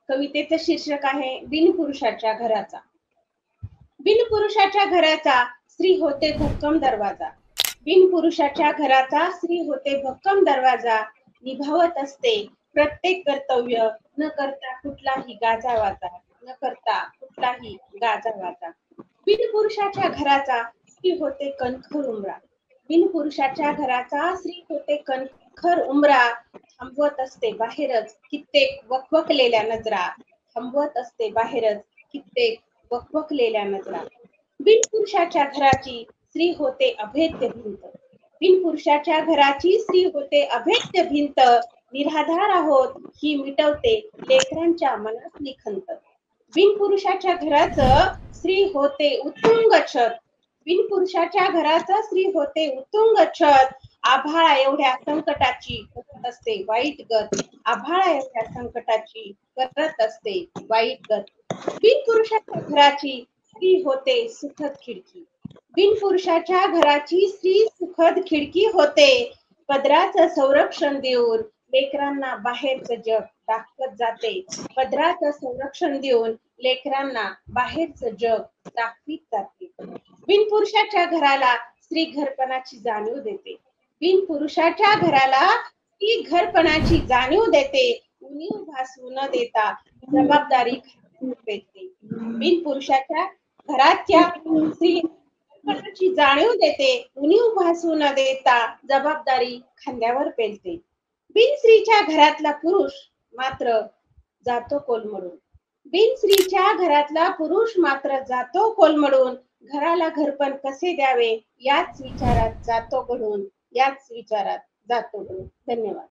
कवितेचं शीर्षक आहे बिनपुरुषाच्या घराचा. बिनपुरुषाच्या घराचा स्त्री होते भक्कम दरवाजा. बिनपुरुषाच्या घराचा स्त्री होते भक्कम दरवाजा. निभावत असते प्रत्येक कर्तव्य, न करता कुठलाही गाजावाजा, न करता कुठलाही गाजावाजा. बिनपुरुषाच्या घराचा स्त्री होते कणखर उमरा. बिनपुरुषाच्या घराचा स्त्री होते कणखर उमरा. थांबवत असते बाहेरच कित्येक वकवकलेल्या नजरा. थांबवत असते बाहेरच कित्येक वकवकलेल्या नजरा. बिनपुरुषाच्या घराची स्त्री होते अभेद्य भिंत. बिनपुरुषाच्या घराची स्त्री होते अभेद्य भिंत. निराधार आहोत ही मिटवते लेकरांच्या मनातली खंत. बिनपुरुषाच्या घराचं स्त्री होते उत्तुंग छत. बिनपुरुषाच्या घराचं स्त्री होते उत्तुंग छत. आभाळा एवढ्या संकटाची करत असते वाईट गत. आभाळा एवढ्या संकटाची करत असते वाईट गत. बिनपुरुषाच्या घराची स्त्री होते सुखद खिडकी. बिनपुरुषाच्या घराची स्त्री सुखद खिडकी होते. पदराचं संरक्षण देऊन लेकरांना बाहेरचं जग दाखवत जाते. पदराचं संरक्षण देऊन लेकरांना बाहेरचं जग दाखवीत जाते. बिनपुरुषाच्या घराला स्त्री घरपणाची जाणीव देते. बिनपुरुषाच्या घराला स्त्री घरपणाची जाणीव देते. उणीव भासू न देता जबाबदारी पेलते. बिनपुरुषाच्या घराच्या स्त्री घरपणाची जाणीव देते. उणीव भासू न देता जबाबदारी खांद्यावर पेलते. बिनस्त्रीच्या घरातला पुरुष मात्र जातो कोलमडून. बिनस्त्रीच्या घरातला पुरुष मात्र जातो कोलमडून. घराला घरपण कसे द्यावे याच विचारात जातो घडून. याच विचारात जातो घडून. धन्यवाद.